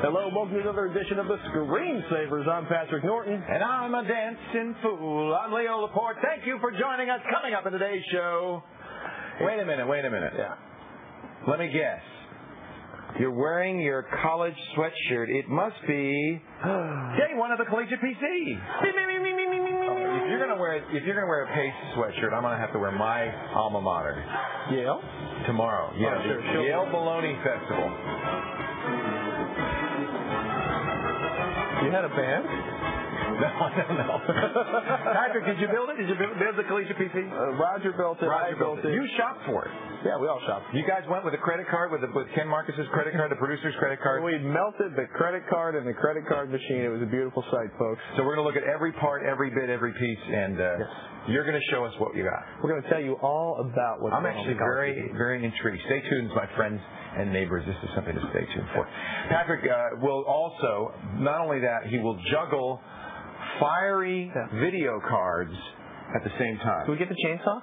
Hello, welcome to another edition of the Screensavers. I'm Patrick Norton. And I'm a dancing fool. I'm Leo Laporte. Thank you for joining us. Coming up in today's show. Wait a minute. Yeah. Let me guess. You're wearing your college sweatshirt. It must be day one of the collegiate PC. If you're gonna wear a Pace sweatshirt, I'm gonna have to wear my alma mater. Yale? Tomorrow. Yeah, sure. the Yale Bologna Festival. You had a band? No, I don't know. Patrick, did you build it? Did you build the collegiate PC? Roger built it. Roger built it. You shopped for it. Yeah, we all shopped. You guys went with a credit card, with Ken Marcus's credit card, the producer's credit card? We melted the credit card in the credit card machine. It was a beautiful sight, folks. So we're going to look at every part, every bit, every piece, and you're going to show us what you got. We're going to tell you all about what's going on. I'm actually very, very intrigued. Stay tuned, my friends and neighbors. This is something to stay tuned for. Patrick will also, not only that, he will juggle fiery video cards at the same time. Do we get the chainsaw?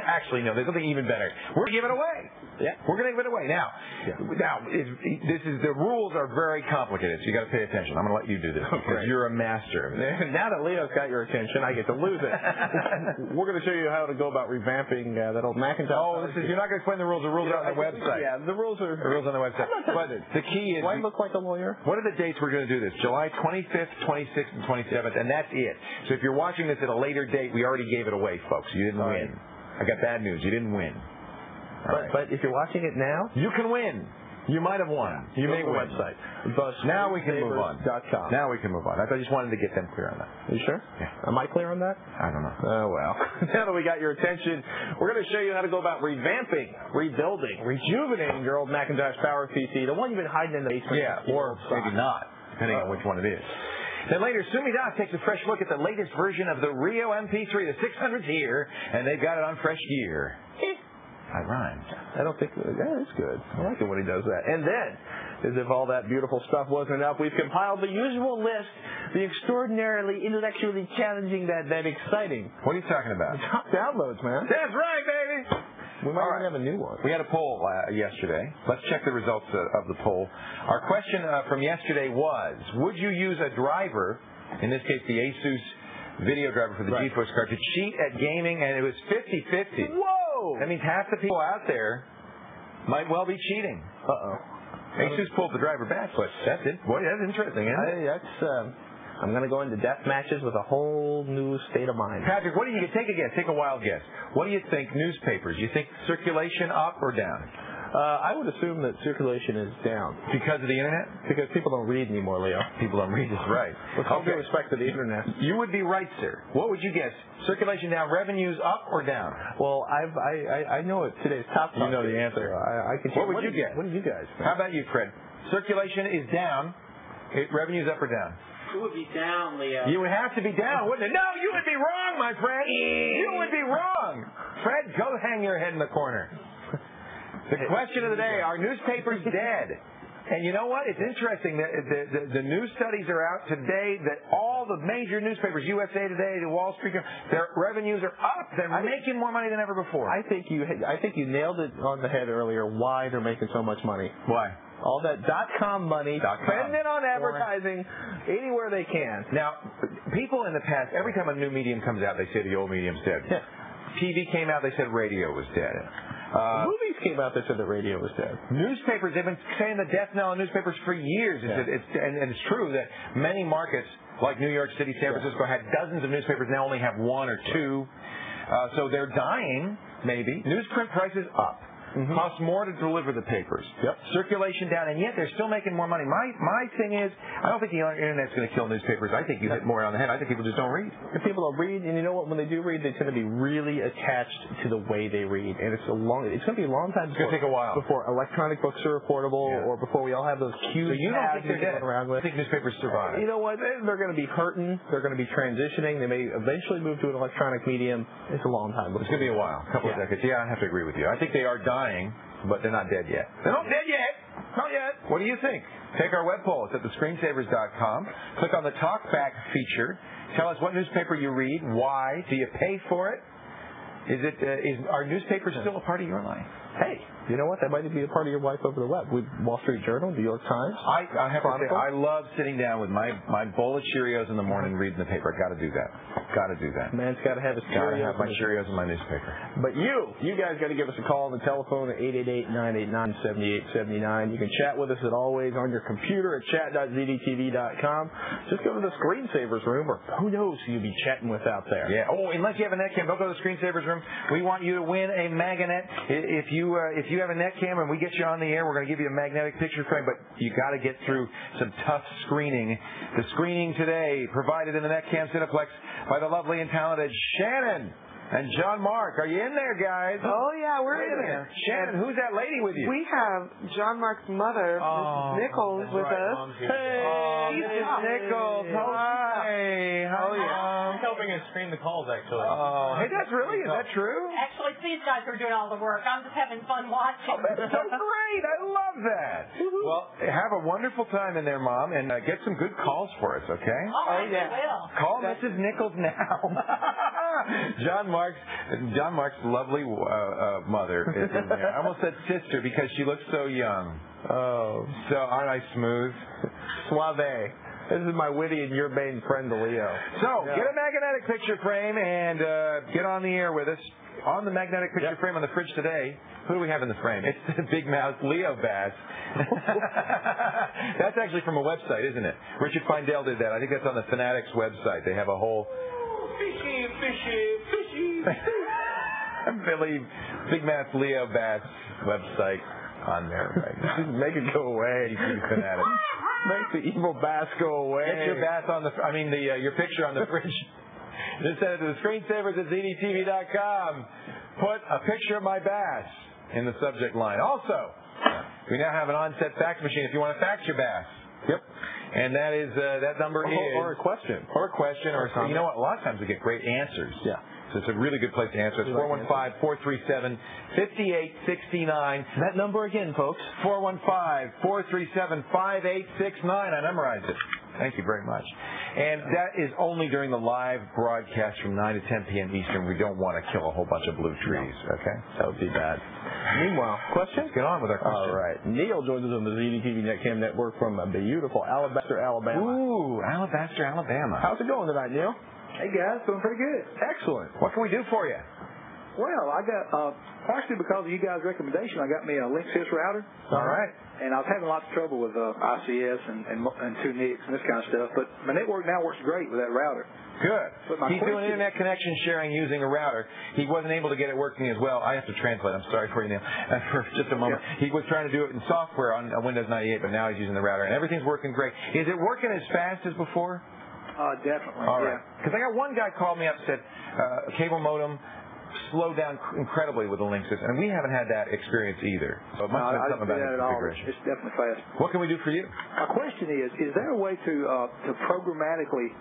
Actually, no. There's something even better. We're going to give it away. Yeah. We're going to give it away. Now, the rules are very complicated, so you got to pay attention. I'm going to let you do this because you're a master of it. Now that Leo's got your attention, I get to lose it. We're going to show you how to go about revamping that old Macintosh. Oh, you're not going to explain the rules. The rules are on the website. Yeah, the rules are on the website. But the key is... Do I look like a lawyer? What are the dates we're going to do this? July 25th, 26th, and 27th, and that's it. So if you're watching this at a later date, we already gave it away, folks. You didn't win. I got bad news. You didn't win. But if you're watching it now, you can win. You might have won. You may win. Website. Now we can move on. Now we can move on. I just wanted to get them clear on that. You sure? Yeah. Am I clear on that? I don't know. Oh, well. Now that we got your attention, we're going to show you how to go about revamping, rebuilding, rejuvenating your old Macintosh Power PC, the one you've been hiding in the basement. Yeah, or maybe not, depending on which one it is. Then later, Sumi Das takes a fresh look at the latest version of the Rio MP3. The 600's here, and they've got it on fresh gear. I rhymed. I don't think that's good. I like it when he does that. And then, as if all that beautiful stuff wasn't enough, we've compiled the usual list, the extraordinarily intellectually challenging, that exciting. What are you talking about? Top downloads, man. That's right, baby. We might even have a new one. We had a poll yesterday. Let's check the results of the poll. Our question from yesterday was, would you use a driver, in this case the Asus video driver for the GeForce card, to cheat at gaming? And it was 50-50. Whoa! That means half the people out there might well be cheating. Uh-oh. Asus pulled the driver back, but that's it. Boy, that's interesting, isn't it? I'm going to go into death matches with a whole new state of mind. Patrick, what do you take a guess? Take a wild guess. What do you think newspapers? You think circulation up or down? I would assume that circulation is down. Because of the Internet? Because people don't read anymore, Leo. People don't read, that's right. With all due respect to the Internet. You would be right, sir. What would you guess? Circulation down, revenues up or down? Well, I know it today's top. You know the answer. I can. What would you guess? What do you guys think? How about you, Fred? Circulation is down. Revenues up or down? It would be down, Leo. You would have to be down, wouldn't it? No, you would be wrong, my friend. You would be wrong. Fred, go hang your head in the corner. The question of the day, are newspapers dead? And you know what? It's interesting that the new studies are out today that all the major newspapers, USA Today, the Wall Street, their revenues are up. They're making more money than ever before. I think you nailed it on the head earlier. Why they're making so much money? Why? All that .com money, spending on advertising anywhere they can. Now, people in the past, every time a new medium comes out, they say the old medium's dead. Yeah. TV came out, they said radio was dead. Movies came out, they said that radio was dead. Newspapers, they've been saying the death knell in newspapers for years. And it's true that many markets, like New York City, San Francisco, had dozens of newspapers, now only have one or two. So they're dying, maybe. Newsprint prices up. Costs more to deliver the papers. Circulation down, and yet they're still making more money. My thing is, I don't think the Internet's going to kill newspapers. I think you hit more on the head. I think people just don't read. And people don't read, and you know what? When they do read, they tend to be really attached to the way they read, and it's going to be a long time. It's going to take a while before electronic books are affordable, or before we all have those huge. So you don't think they're dead? I think newspapers survive. You know what? They're going to be hurting. They're going to be transitioning. They may eventually move to an electronic medium. It's a long time. It's going to be a while, a couple of decades. Yeah, I have to agree with you. I think they are dying, but they're not dead yet. They're not dead yet. Not yet. What do you think? Take our web poll. It's at thescreensavers.com. Click on the Talkback feature. Tell us what newspaper you read. Why? Do you pay for it? Are newspapers still a part of your life? hey, you know what? That might be a part of your life over the web. Wall Street Journal, New York Times. I have to say, I love sitting down with my bowl of Cheerios in the morning, reading the paper. Got to do that. Got to do that. Man's got to have his Cheerios. Got to have my Cheerios in my newspaper. But you guys got to give us a call on the telephone at 888-989-7879. You can chat with us as always on your computer at chat.zdtv.com. Just go to the screensavers room, or who knows who you'll be chatting with out there. Yeah. Oh, unless you have a netcam, don't go to the screensavers room. We want you to win a Maganet. If you have a netcam and we get you on the air, we're going to give you a magnetic picture frame, but you got to get through some tough screening. The screening today provided in the netcam Cineplex by the lovely and talented Shannon and John Mark. Are you in there, guys? Oh, yeah, we're in there. Shannon, who's that lady with you? We have John Mark's mother, Mrs. Nichols, with us. Hey, Mrs. Nichols. Hi. How are you? I'm helping us screen the calls, actually. Hey, that's really? Is that true? Actually, these guys are doing all the work. I'm just having fun watching. Oh, that's so great. I love that. Well, have a wonderful time in there, Mom, and get some good calls for us, okay? Oh, yeah. Will. Call Mrs. Nichols now. John Mark's lovely mother is in there. I almost said sister because she looks so young. Oh. So aren't I smooth? Suave. This is my witty and urbane friend, Leo. So, get a magnetic picture frame and get on the air with us. On the magnetic picture frame on the fridge today, who do we have in the frame? It's the big mouth Leo bass. That's actually from a website, isn't it? Richard Findale did that. I think that's on the Fanatics website. They have a whole... Fishy. Billy, Big Mouth Leo Bass website on there right now. Make it go away. Fanatic. Make the evil bass go away. Get your bass on your picture on the fridge. Just send it to the screensavers at zdtv.com. Put a picture of my bass in the subject line. Also, we now have an on-set fax machine if you want to fax your bass. Yep. And that is that number is... Or a question. Or a question. Or you know what? A lot of times we get great answers. Yeah. So it's a really good place to answer. It's 415-437-5869. That number again, folks. 415-437-5869. I memorized it. Thank you very much. And that is only during the live broadcast from 9 to 10 p.m. Eastern. We don't want to kill a whole bunch of blue trees, okay? That would be bad. Meanwhile, questions? Let's get on with our questions. All right. Neil joins us on the ZDTV Netcam Network from beautiful Alabaster, Alabama. Ooh, Alabaster, Alabama. How's it going tonight, Neil? Hey, guys. Doing pretty good. Excellent. What can we do for you? Well, I got, partially because of you guys' recommendation, I got me a Linksys router. All right. And I was having lots of trouble with ICS and 2 NICs and this kind of stuff. But my network now works great with that router. Good. He's doing internet connection sharing using a router. He wasn't able to get it working as well. I have to translate. I'm sorry for you, Neil, for just a moment. Yeah. He was trying to do it in software on Windows 98, but now he's using the router, and everything's working great. Is it working as fast as before? Definitely. All right. Because I got one guy called me up and said cable modem slowed down incredibly with the Linksys, and we haven't had that experience either. So it must have something about the configuration. It's definitely fast. What can we do for you? My question is there a way to programmatically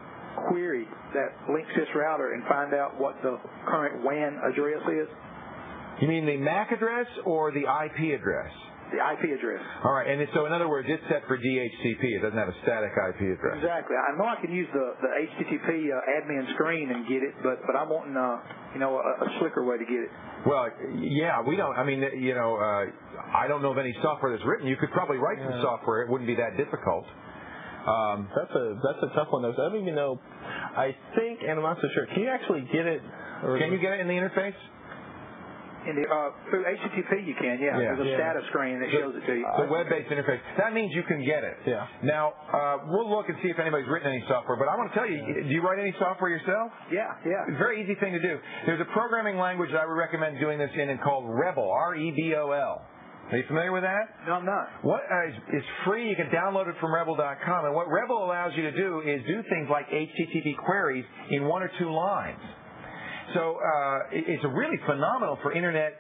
query that Linksys router and find out what the current WAN address is? You mean the MAC address or the IP address? The IP address. All right, and so in other words, it's set for DHCP. It doesn't have a static IP address. Exactly. I know I can use the HTTP admin screen and get it, but I'm wanting a slicker way to get it. Well, yeah, we don't. I mean, I don't know of any software that's written. You could probably write some software. It wouldn't be that difficult. That's a tough one, though. I don't even know. I think, and I'm not so sure. Can you actually get it? Can you get it in the interface? Through HTTP you can, yeah. There's a status screen that shows it to you. The web-based interface. That means you can get it. Yeah. Now, we'll look and see if anybody's written any software, but I want to tell you, do you write any software yourself? Yeah. It's a very easy thing to do. There's a programming language that I would recommend doing this in called Rebel, R-E-B-O-L. Are you familiar with that? No, I'm not. It's free. You can download it from Rebel.com, and what Rebel allows you to do is do things like HTTP queries in 1 or 2 lines. So it's really phenomenal for internet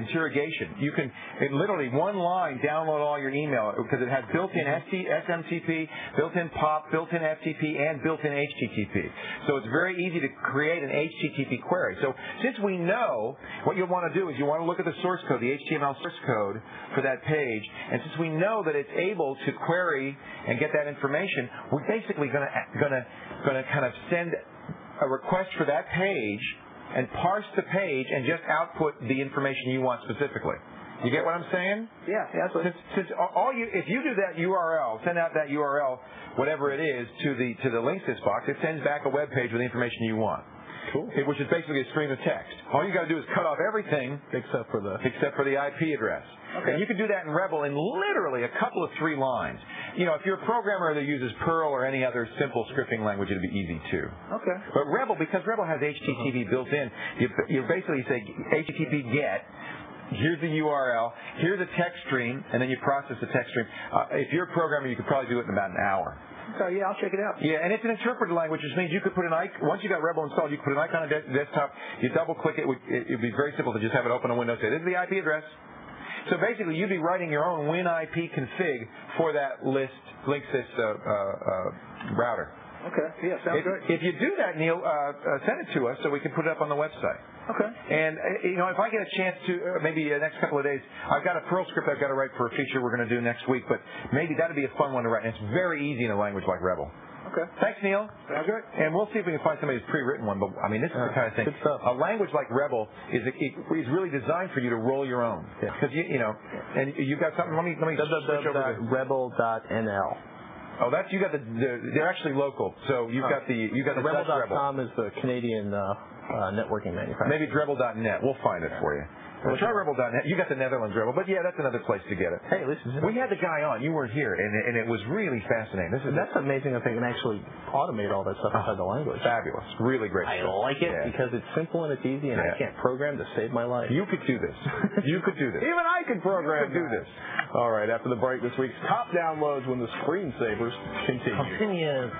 interrogation. You can, literally one line, download all your email because it has built-in SMTP, built-in POP, built-in FTP, and built-in HTTP. So it's very easy to create an HTTP query. So since we know, what you'll want to do is you want to look at the source code, the HTML source code for that page, and since we know that it's able to query and get that information, we're basically going to kind of send a request for that page and parse the page and just output the information you want specifically. You get what I'm saying? Yeah, absolutely. Since if you do that URL, send out that URL, whatever it is, to the linksys box, it sends back a web page with the information you want. Cool. Which is basically a stream of text. All you got to do is cut off everything except for the IP address. Okay. And you can do that in Rebel in literally a couple of 3 lines. If you're a programmer that uses Perl or any other simple scripting language, it'd be easy too. Okay. But Rebel, because Rebel has HTTP built in, you basically say HTTP GET. Here's the URL. Here's a text stream, and then you process the text stream. If you're a programmer, you could probably do it in about an hour. So, yeah, I'll check it out. Yeah, and it's an interpreted language, which means you could put once you got Rebel installed, you could put an icon on the desktop, you double-click it, it would be very simple to just have it open a window and say, this is the IP address. So basically, you'd be writing your own WinIP config for that linksys router. Okay, yeah, sounds good. If you do that, Neil, send it to us so we can put it up on the website. Okay. And, if I get a chance to, maybe the next couple of days, I've got a Perl script I've got to write for a feature we're going to do next week, but maybe that would be a fun one to write. And it's very easy in a language like Rebel. Okay. Thanks, Neil. Sounds good. And we'll see if we can find somebody who's pre-written one, but, this is the kind of thing. A language like Rebel is really designed for you to roll your own. Because, and you've got something, let me switch over to rebel.nl. Oh, you got they're actually local. So you got the Rebel.com is the Canadian networking manufacturer. Maybe it's rebel.net. We'll find it for you. Try rebel.net. You got the Netherlands Rebel, but yeah, that's another place to get it. Hey, listen. We had the guy on. You weren't here, and it was really fascinating. That's amazing if they can actually automate all that stuff inside the language. Fabulous. Really great I stuff. like it because it's simple and it's easy, and I can't program to save my life. You could do this. You could do this. Even I could program. You could do this. All right, after the break, this week's top downloads when the screensavers continue.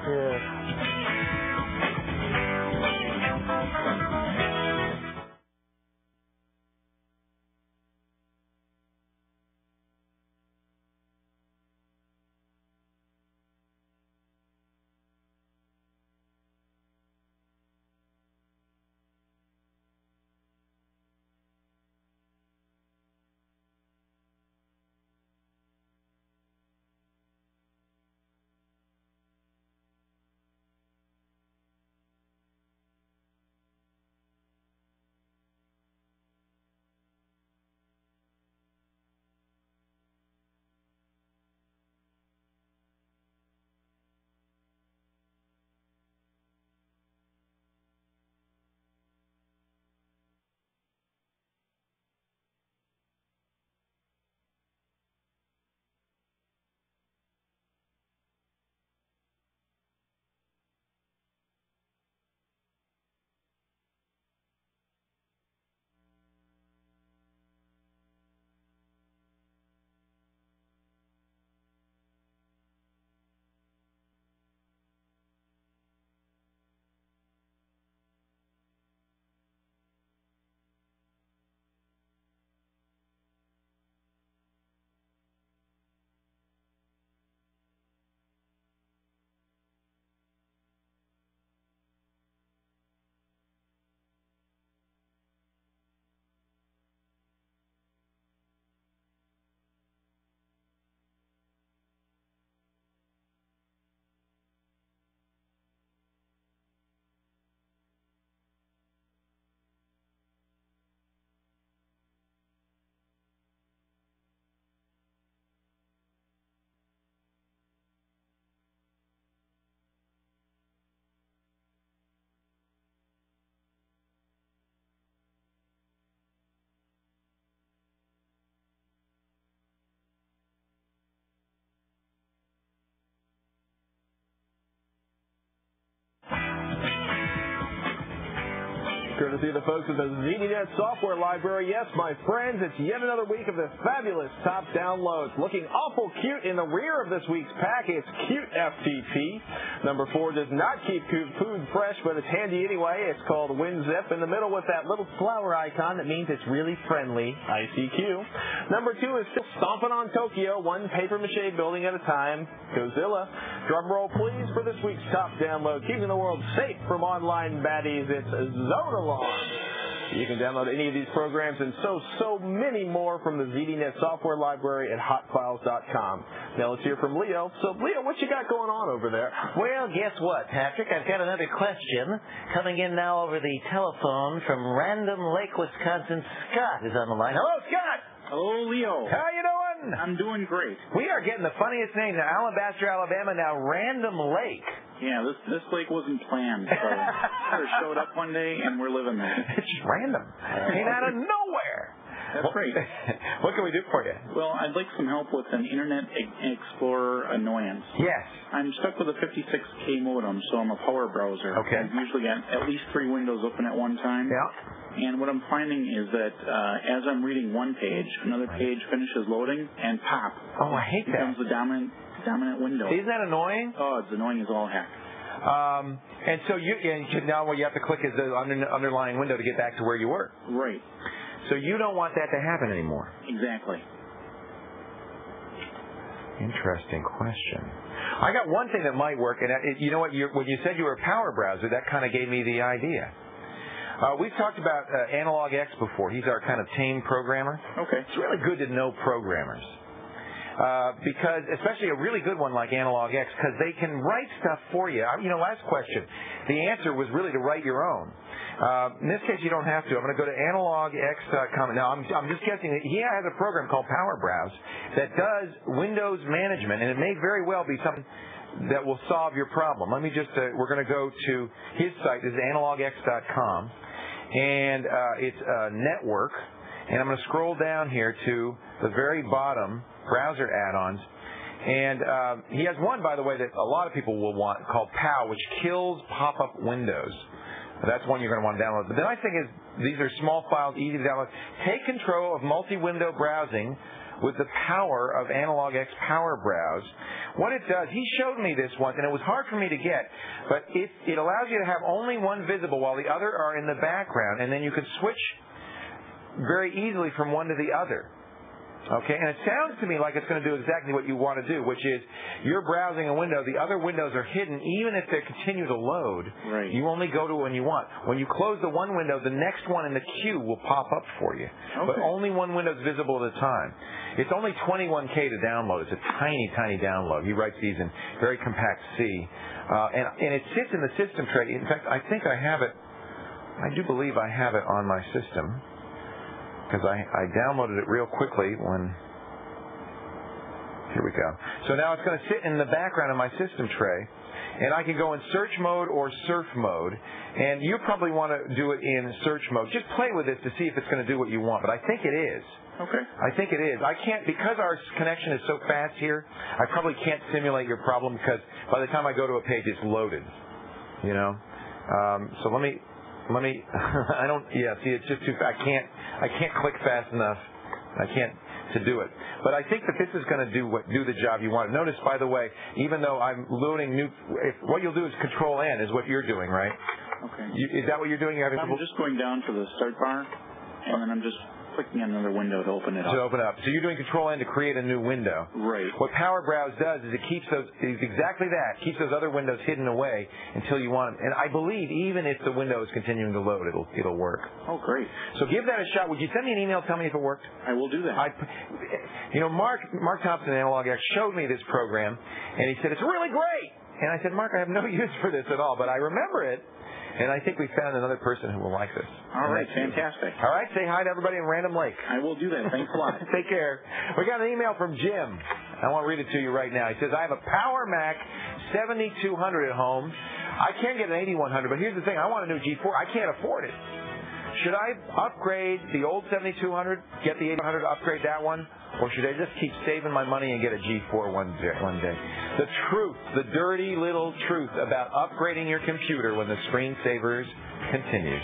Courtesy of the folks at the ZDNet Software Library. Yes, my friends, it's yet another week of the fabulous top downloads. Looking awful cute in the rear of this week's pack, it's Cute FTP. Number 4 does not keep food fresh, but it's handy anyway. It's called WinZip. In the middle with that little flower icon, that means it's really friendly. ICQ. Number 2 is still stomping on Tokyo, one paper-mache building at a time. Godzilla. Drum roll, please, for this week's top download. Keeping the world safe from online baddies, it's Zonalon. You can download any of these programs and so many more from the ZDNet software library at hotfiles.com. Now let's hear from Leo. So, Leo, what you got going on over there? Well, guess what, Patrick? I've got another question coming in now over the telephone from Random Lake, Wisconsin. Scott is on the line. Hello, Scott. Hello, Leo. How you doing? I'm doing great. We are getting the funniest name. Now, Alabaster, Alabama, now Random Lake. Yeah, this lake wasn't planned, so it showed up one day, and we're living there. It's just random. Came out of nowhere. That's great. What can we do for you? Well, I'd like some help with an Internet Explorer annoyance. Yes. I'm stuck with a 56K modem, so I'm a power browser. Okay. I've usually got at least 3 windows open at one time. Yeah. And what I'm finding is that as I'm reading one page, another page finishes loading, and pop. Oh, I hate that. Becomes the dominant window. Isn't that annoying? Oh, it's annoying as all heck. And so now what you have to click is the underlying window to get back to where you were. Right. So you don't want that to happen anymore. Exactly. Interesting question. I got one thing that might work, and you know what? When you said you were a power browser, that kind of gave me the idea. We've talked about Analog X before. He's our kind of tame programmer. Okay. It's really good to know programmers. Because, especially a really good one like Analog X, because they can write stuff for you. Last question. The answer was really to write your own. In this case, you don't have to. I'm going to go to analogx.com. Now, I'm just guessing that he has a program called Power Browse that does Windows management, and it may very well be something that will solve your problem. Let me just, we're going to go to his site. This is analogx.com, and it's a network. And I'm going to scroll down here to the very bottom, browser add-ons. And he has one, by the way, that a lot of people will want called POW, which kills pop-up windows. That's one you're going to want to download. But the nice thing is these are small files, easy to download. Take control of multi-window browsing with the power of Analog X Power Browse. What it does, he showed me this once, and it was hard for me to get, but it allows you to have only one visible while the other are in the background, and then you can switch very easily from one to the other. Okay, and it sounds to me like it's going to do exactly what you want to do, which is you're browsing a window, the other windows are hidden, even if they continue to load. Right. You only go to when you want. When you close the one window, the next one in the queue will pop up for you. Okay. But only one window is visible at a time. It's only 21K to download. It's a tiny, tiny download. He writes these in very compact C. And it sits in the system tray. In fact, I think I have it. I do believe I have it on my system, because I downloaded it real quickly when... Here we go. So now it's going to sit in the background of my system tray, and I can go in search mode or surf mode, and you probably want to do it in search mode. Just play with this to see if it's going to do what you want, but I think it is. Okay. I think it is. I can't, because our connection is so fast here, I probably can't simulate your problem, because by the time I go to a page, it's loaded. So let me see, it's just too fast. I can't click fast enough. I can't to do it. But I think that this is going to do the job you want. Notice, by the way, even though I'm loading what you'll do is Control-N is what you're doing, right? Okay. Is that what you're doing? I'm just going down to the start bar, and then I'm just clicking on another window to open it up. To open up. So you're doing Control-N to create a new window. Right. What Power Browse does is it keeps those, exactly that, keeps those other windows hidden away until you want them. And I believe even if the window is continuing to load, it'll work. Oh, great. So give that a shot. Would you send me an email, tell me if it worked? I will do that. Mark Thompson at Analog X showed me this program, and he said, it's really great. And I said, Mark, I have no use for this at all, but I remember it. And I think we found another person who will like this. All right, fantastic. All right, say hi to everybody in Random Lake. I will do that. Thanks a lot. Take care. We got an email from Jim. I want to read it to you right now. He says, I have a Power Mac 7200 at home. I can get an 8100, but here's the thing. I want a new G4. I can't afford it. Should I upgrade the old 7200, get the 8100 to upgrade that one, or should I just keep saving my money and get a G4 one day? The truth, the dirty little truth about upgrading your computer when the screensavers continues.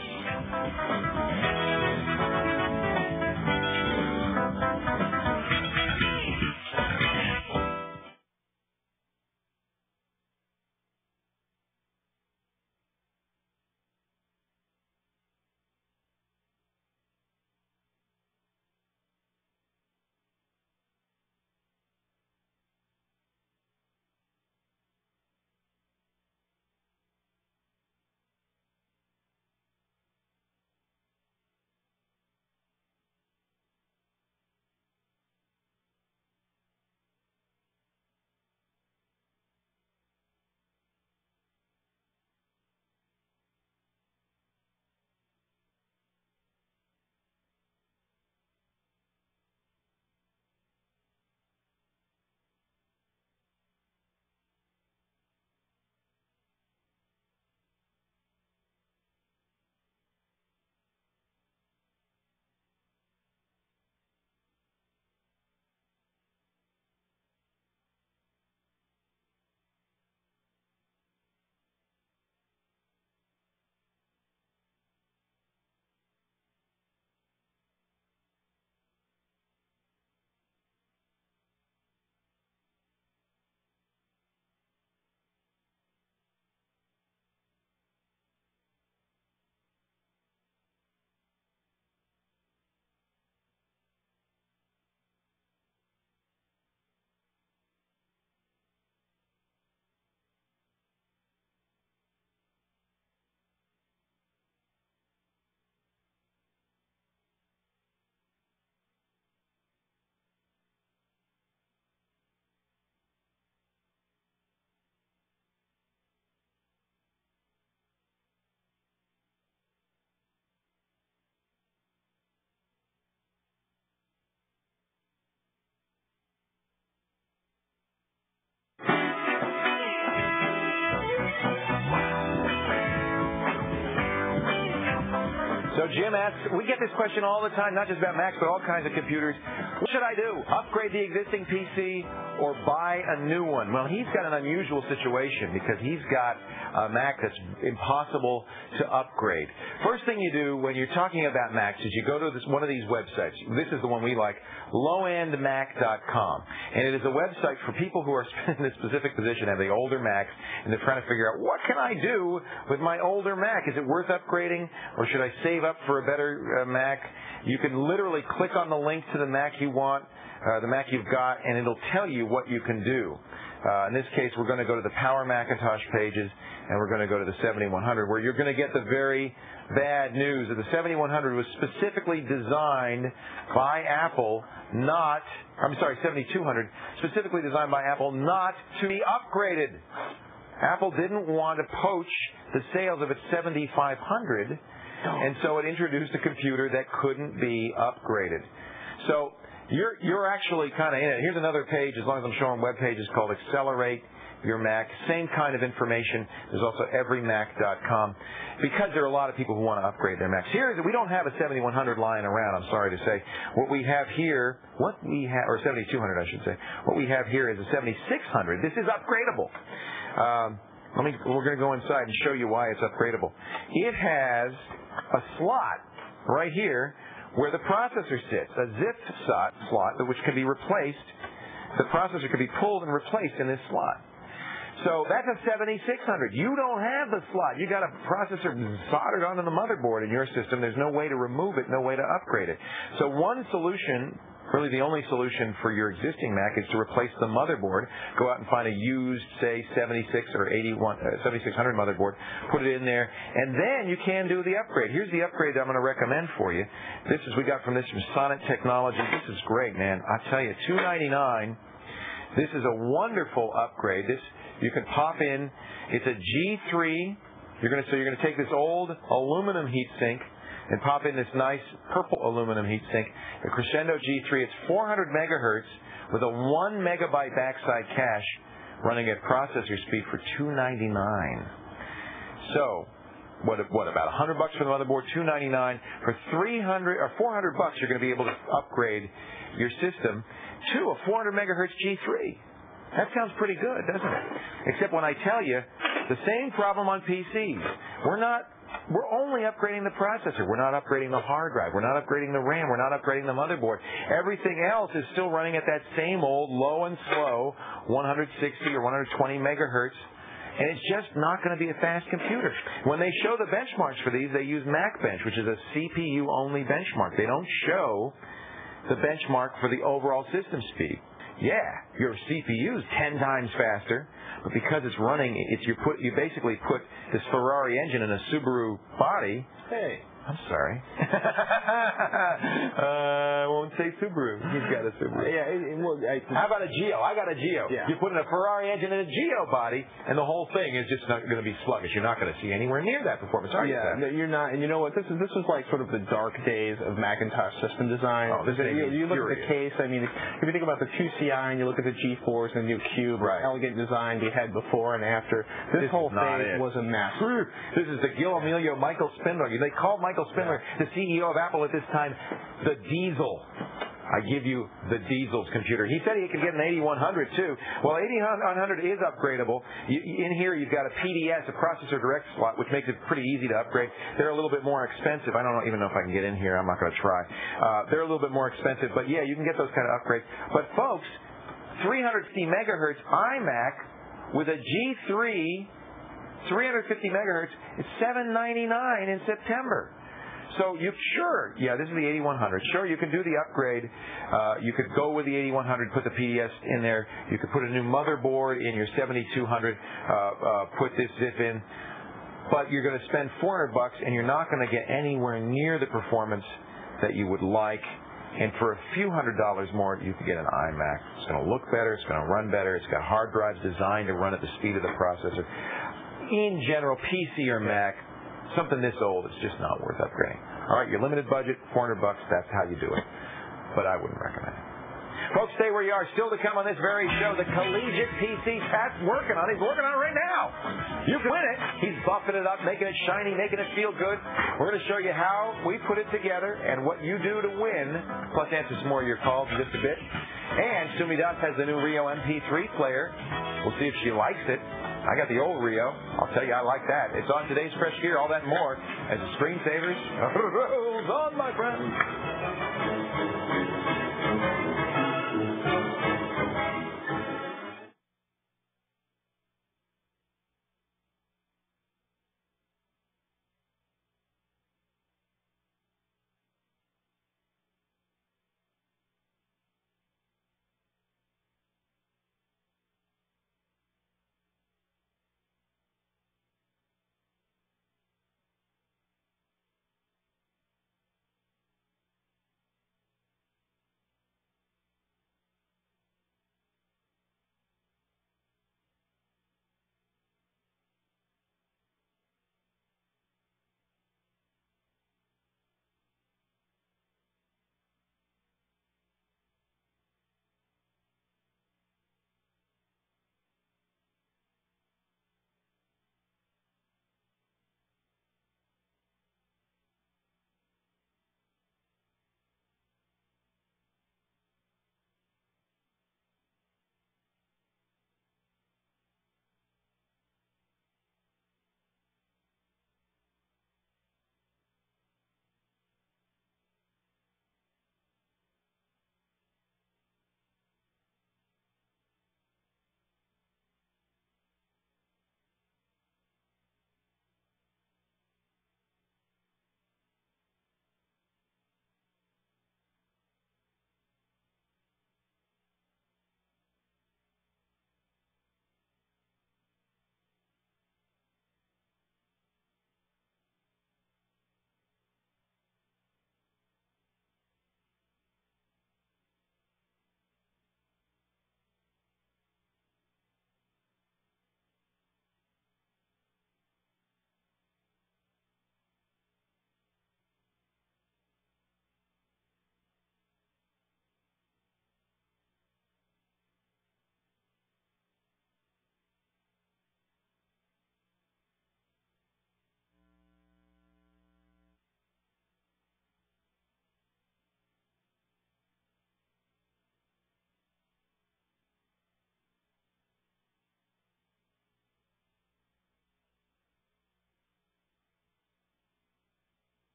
So Jim asks, we get this question all the time, not just about Macs, but all kinds of computers. What should I do? Upgrade the existing PC or buy a new one? Well, he's got an unusual situation because he's got a Mac that's impossible to upgrade. First thing you do when you're talking about Macs is you go to one of these websites. This is the one we like, lowendmac.com. And it is a website for people who are in this specific position, have the older Macs, and they're trying to figure out, what can I do with my older Mac? Is it worth upgrading, or should I save up for a better Mac? You can literally click on the link to the Mac you want, the Mac you've got, and it'll tell you what you can do. In this case, we're going to go to the Power Macintosh pages, and we're going to go to the 7100, where you're going to get the very bad news that the 7100 was specifically designed by Apple 7200, specifically designed by Apple not to be upgraded. Apple didn't want to poach the sales of its 7500, and so it introduced a computer that couldn't be upgraded. So you're actually kind of in it. Here's another page, as long as I'm showing web pages, called Accelerate Your Mac. Same kind of information. There's also everymac.com, because there are a lot of people who want to upgrade their Macs. We don't have a 7100 lying around, I'm sorry to say. What we have here, or 7200 I should say, what we have here is a 7600. This is upgradable. We're going to go inside and show you why it's upgradable. It has a slot right here where the processor sits, a zip slot which can be replaced. The processor can be pulled and replaced in this slot. So that's a 7600. You don't have the slot. You got a processor soldered onto the motherboard in your system. There's no way to remove it, no way to upgrade it. So one solution, really the only solution for your existing Mac, is to replace the motherboard. Go out and find a used, say, 76 or 7600 motherboard, put it in there, and then you can do the upgrade. Here's the upgrade that I'm going to recommend for you. We got from Sonnet Technology. This is great, man. I tell you, $299. This is a wonderful upgrade. You can pop in. It's a G3. You're going to take this old aluminum heatsink and pop in this nice purple aluminum heatsink, the Crescendo G3. It's 400 megahertz with a 1 megabyte backside cache, running at processor speed for $299. So, what about $100 for the motherboard? $299 for $300 or $400. You're going to be able to upgrade your system to a 400 megahertz G3. That sounds pretty good, doesn't it? Except when I tell you, the same problem on PCs. We're only upgrading the processor. We're not upgrading the hard drive. We're not upgrading the RAM. We're not upgrading the motherboard. Everything else is still running at that same old low and slow 160 or 120 megahertz. And it's just not going to be a fast computer. When they show the benchmarks for these, they use MacBench, which is a CPU-only benchmark. They don't show the benchmark for the overall system speed. Yeah, your CPU is 10 times faster, but because it's running, you basically put this Ferrari engine in a Subaru body. Hey, I'm sorry. I won't say Subaru. He's got a Subaru. How about a Geo? I got a Geo. Yeah. You put in a Ferrari engine in a Geo body, and the whole thing is just not going to be sluggish. You're not going to see anywhere near that performance, are you? Yeah, you're not. And you know what? This was like sort of the dark days of Macintosh system design. Oh, you look at the case. I mean, if you think about the 2CI and you look at the G4s and the new Cube, right, elegant design they had before and after, this whole thing was a mess. This is the Gil Amelio Michael Spindler. They called Michael Spindler, the CEO of Apple at this time, the Diesel. I give you the Diesel's computer. He said he could get an 8100 too. Well, 8100 is upgradable. In here you've got a PDS, a processor direct slot, which makes it pretty easy to upgrade. They're a little bit more expensive. I don't even know if I can get in here. I'm not going to try. They're a little bit more expensive, but yeah, you can get those kind of upgrades. But folks, 360 megahertz iMac with a G3, 350 megahertz, it's $799 in September. So this is the 8100. Sure, you can do the upgrade. You could go with the 8100, put the PDS in there. You could put a new motherboard in your 7200, put this zip in. But you're going to spend $400, and you're not going to get anywhere near the performance that you would like. And for a few $100 more, you can get an iMac. It's going to look better. It's going to run better. It's got hard drives designed to run at the speed of the processor. In general, PC or Mac, something this old, it's just not worth upgrading. All right, your limited budget, $400, that's how you do it. But I wouldn't recommend it. Folks, stay where you are. Still to come on this very show, the collegiate PC. Pat's working on it. He's working on it right now. You can win it. He's buffing it up, making it shiny, making it feel good. We're going to show you how we put it together and what you do to win, plus answer some more of your calls in just a bit. And Sumi Das has the new Rio MP3 player. We'll see if she likes it. I got the old Rio. I'll tell you, I like that. It's on today's Fresh Gear, all that and more, as the Screensavers rolls on, my friends.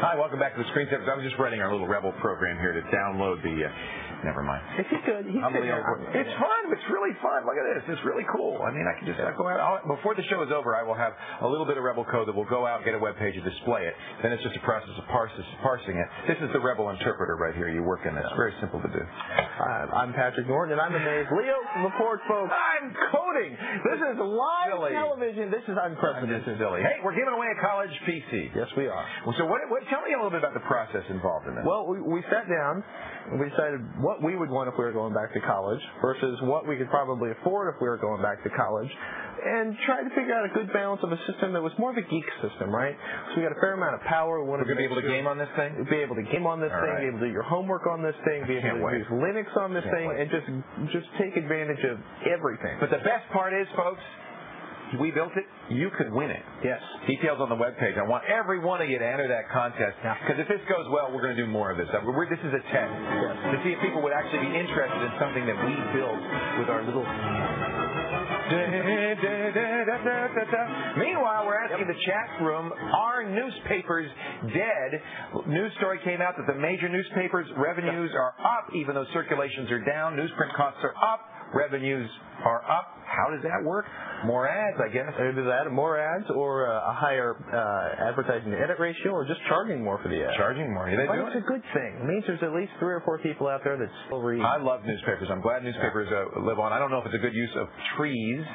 Hi, welcome back to the Screensavers. I was just running our little Rebel program here to download the... never mind. If he could, he could. It's fun. It's really fun. Look at this. It's really cool. I mean, I can just go out. Before the show is over, I will have a little bit of Rebel code that will go out, get a web page, and display it. Then it's just a process of parsing it. This is the Rebel interpreter right here. You work in this. Very simple to do. I'm Patrick Norton, and I'm amazed. Leo from the Ford folks. I'm coding. This is live television. This is unprecedented. This is silly. Hey, we're giving away a college PC. Yes, we are. So tell me a little bit about the process involved in this. Well, we sat down and we decided what we would want if we were going back to college versus what we could probably afford if we were going back to college, and tried to figure out a good balance of a system that was more of a geek system, right? So we got a fair amount of power. We're going to be able to game on this thing? Be able to game on this thing, be able to do your homework on this thing, be able to use Linux on this thing, and just take advantage of everything. But the best part is, folks, we built it, you could win it. Yes. Details on the webpage. I want every one of you to enter that contest because if this goes well, we're going to do more of this. This is a test to see if people would actually be interested in something that we built with our little... Meanwhile, we're asking the chat room, are newspapers dead? News story came out that the major newspapers' revenues are up, even though circulations are down. Newsprint costs are up. Revenues are up. How does that work? More ads, I guess. Either that, more ads, or a higher advertising to edit ratio, or just charging more for the ads. Charging more. But it's a good thing. It means there's at least 3 or 4 people out there that still read. I love newspapers. I'm glad newspapers live on. I don't know if it's a good use of trees.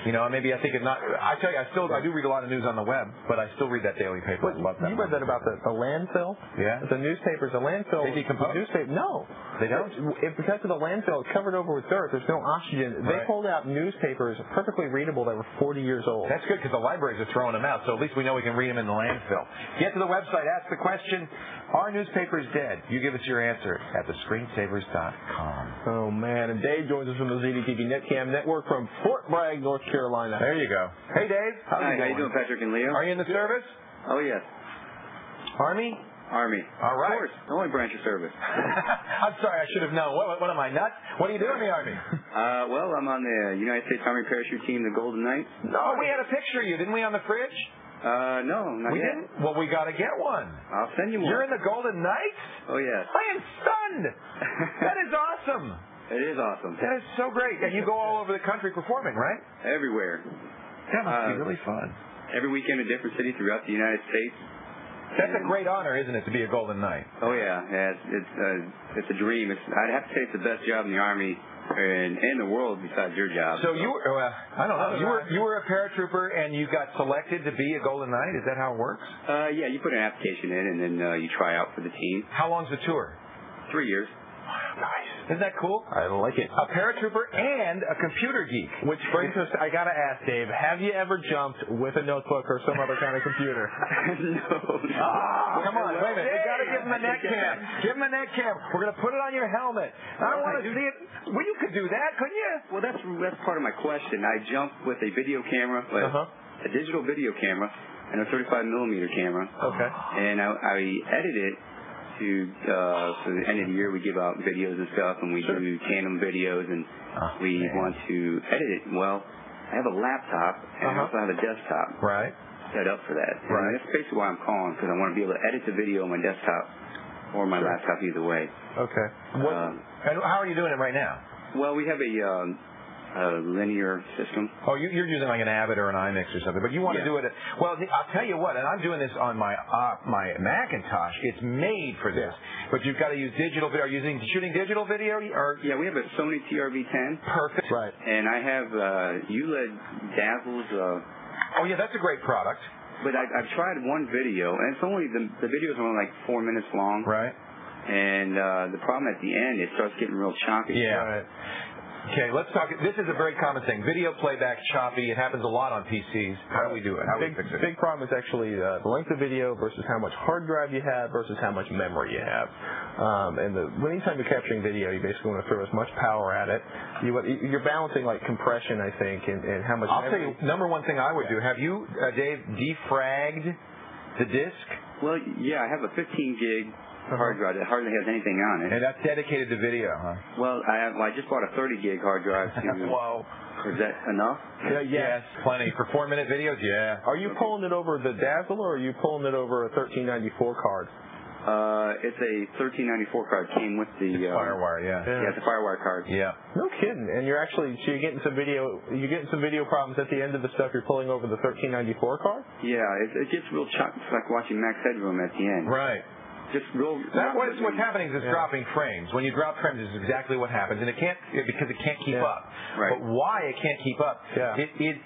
You know, maybe I think it's not. I tell you, I do read a lot of news on the web, but I still read that daily paper. I love that. You read that about the landfill? Yeah. The newspapers, the landfill. They decompose? No. They don't? Because of the landfill, it's covered over with dirt. There's no oxygen. They pulled out newspapers perfectly readable that were 40 years old. That's good because the libraries are throwing them out, so at least we know we can read them in the landfill. Get to the website, ask the question, are newspapers dead? You give us your answer at thescreensavers.com. Oh, man. And Dave joins us from the ZDTV Netcam Network from Fort Bragg, North Carolina. There you go. Hey, Dave. Hi, how you doing, Patrick and Leo? Are you in the service? Oh, yes. Army? Army. All right. Of course. The only branch of service. I'm sorry, I should have known. What am I, nuts? What do you do in the Army? Well, I'm on the United States Army Parachute Team, the Golden Knights. No, we had a picture of you, didn't we, on the fridge? No, not we yet. Didn't? Well, we got to get one. I'll send you one. You're in the Golden Knights? Oh, yes. I am stunned. That is awesome. It is awesome. That is so great. And you go all over the country performing, right? Everywhere. That must be really fun. Every weekend, a different city throughout the United States. That's a great honor, isn't it, to be a Golden Knight? Oh yeah, it's a dream. I'd have to say it's the best job in the Army and the world besides your job. So you were, I don't know, you were a paratrooper and you got selected to be a Golden Knight. Is that how it works? Yeah, you put an application in and then you try out for the team. How long's the tour? 3 years. Nice. Isn't that cool? I like it. A paratrooper and a computer geek. Which brings us, I got to ask, Dave, have you ever jumped with a notebook or some other kind of computer? No. Come on, wait a minute. You got to give him a neck cam. Give him a neck cam. We're going to put it on your helmet. I want to see it. Well, you could do that, couldn't you? Well, that's part of my question. I jumped with a video camera, a digital video camera, and a 35mm camera. Okay. And I edit it to so the end of the year we give out videos and stuff, and we do tandem videos, and we want to edit it. Well, I have a laptop and I also have a desktop set up for that. And that's basically why I'm calling, because I want to be able to edit the video on my desktop or my laptop, either way. Okay. And how are you doing it right now? Well, we have a linear system. Oh, you're using like an Avid or an iMix or something, but you want to do it. Well, I'll tell you what, and I'm doing this on my Macintosh. It's made for this, but you've got to use digital video. Are you shooting digital video? Or yeah, we have a Sony TRV-10. Perfect. Right. And I have ULED Dazzles. Oh yeah, that's a great product. But I've tried one video, and it's only the video's only like 4 minutes long. Right. And the problem at the end, it starts getting real choppy. Yeah. Right. Okay, let's talk. This is a very common thing. Video playback choppy. It happens a lot on PCs. How do we do it? How do we fix it? Big problem is actually the length of video versus how much hard drive you have versus how much memory you have. And anytime you're capturing video, you basically want to throw as much power at it. You're balancing like compression, I think, and how much. I'll tell you, number one thing I would do. Have you, Dave, defragged the disc? Well, yeah, I have a 15 gig. Hard drive that hardly has anything on it. And that's dedicated to video, huh? Well, I just bought a 30 gig hard drive. Whoa. Is that enough? Yes, plenty. For 4-minute videos, yeah. Are you pulling it over the Dazzle or are you pulling it over a 1394 card? It's a 1394 card. Came with the FireWire, yeah. Yeah, it's a FireWire card. Yeah. No kidding. And you're getting some video. You're getting some video problems at the end of the stuff you're pulling over the 1394 card. Yeah, it gets real choppy. It's like watching Max Headroom at the end. Right. Just real. What's happening is it's dropping frames. When you drop frames, is exactly what happens, and because it can't keep up. Right. But why it can't keep up? Yeah.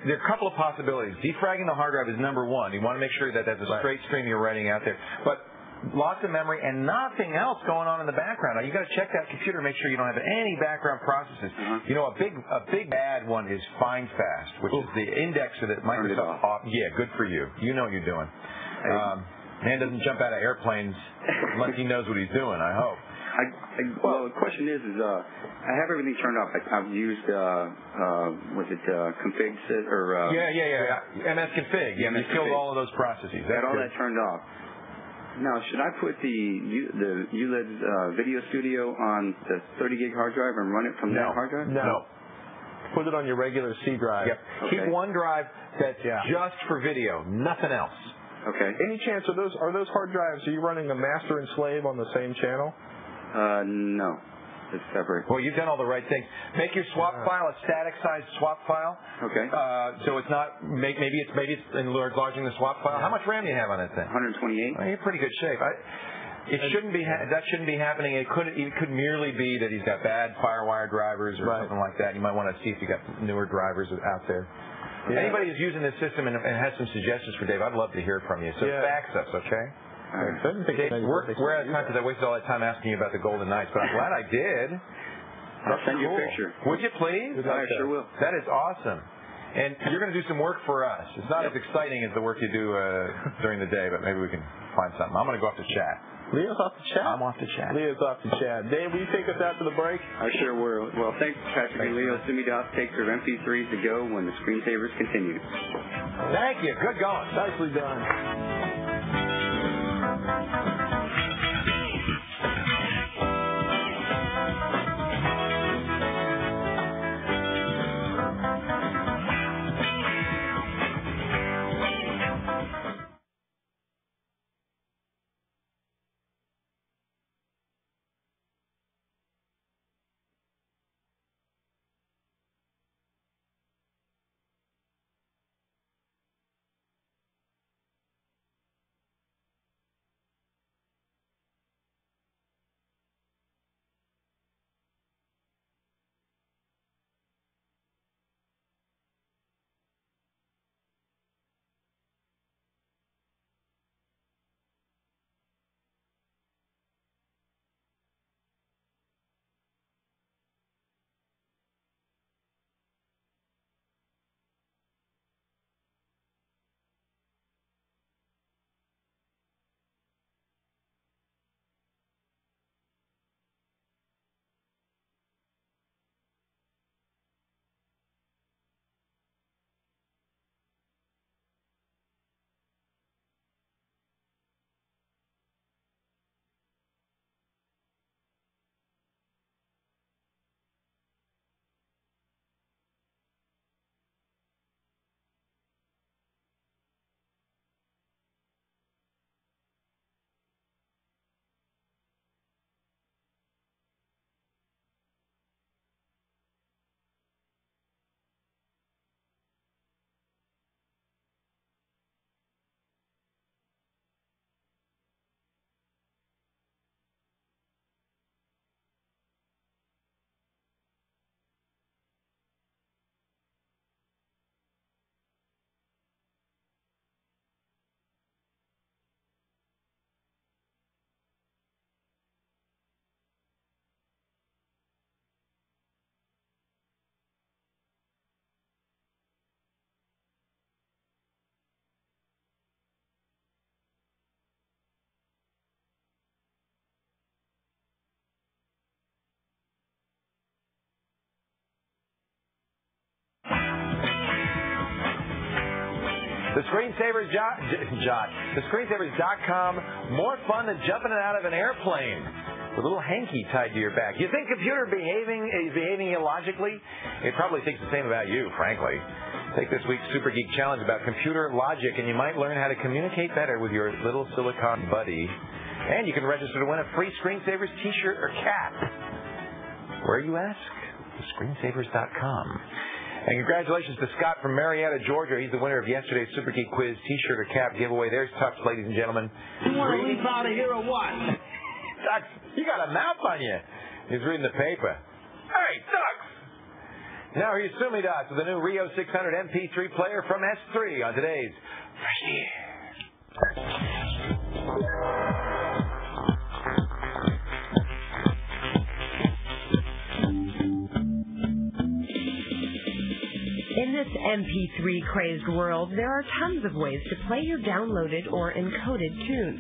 There are a couple of possibilities. Defragging the hard drive is number one. You want to make sure that that's a straight stream you're writing out there. But lots of memory and nothing else going on in the background. Now you got to check that computer, make sure you don't have any background processes. You know, a big bad one is FindFast, which is the indexer that Microsoft. Yeah, good for you. You know what you're doing. Man doesn't jump out of airplanes unless he knows what he's doing, I hope. Well, the question is I have everything turned off. I've used config or MS config. Yeah, you killed all of those processes. Got all that turned off. Now, should I put the ULED's Video Studio on the 30 gig hard drive and run it from that hard drive? No. Put it on your regular C drive. Yep. Okay. Keep one drive that's just for video, nothing else. Okay. Any chance are those hard drives? Are you running a master and slave on the same channel? No. It's separate. Well, you've done all the right things. Make your swap file a static size swap file. Okay. So it's not maybe it's enlarging the swap file. How much RAM do you have on that thing? 128. Well, you're in pretty good shape. It shouldn't be that shouldn't be happening. It could merely be that he's got bad FireWire drivers or something like that. You might want to see if you got newer drivers out there. Yeah. Anybody who's using this system and has some suggestions for Dave, I'd love to hear from you. So fax us, okay? Dave, we're out of time because I wasted all that time asking you about the Golden Knights, but I'm glad I did. I'll send you a picture. Would you please? I sure will. That is awesome. And you're going to do some work for us. It's not as exciting as the work you do during the day, but maybe we can find something. I'm going to go off to chat. Leo's off to chat? I'm off to chat. Leo's off to chat. Dave, will you take us out to the break? I sure will. Well, thanks, Patrick and Leo. Send me to take their MP3s to go when the screensavers continue. Thank you. Good going. Nicely done. The Screensavers.com, more fun than jumping out of an airplane with a little hanky tied to your back. You think computer is behaving illogically? It probably thinks the same about you, frankly. Take this week's Super Geek Challenge about computer logic, and you might learn how to communicate better with your little silicon buddy. And you can register to win a free Screensavers t-shirt or cap. Where, you ask? Screensavers.com. And congratulations to Scott from Marietta, Georgia. He's the winner of yesterday's Super Geek Quiz t-shirt or cap giveaway. There's Tux, ladies and gentlemen. You want to leap out of here or what? Tux, you got a mouth on you. He's reading the paper. Hey, Tux! Now here's Sumi Dots with the new Rio 600 MP3 player from S3 on today's Fresh Air. In this MP3 crazed world, there are tons of ways to play your downloaded or encoded tunes.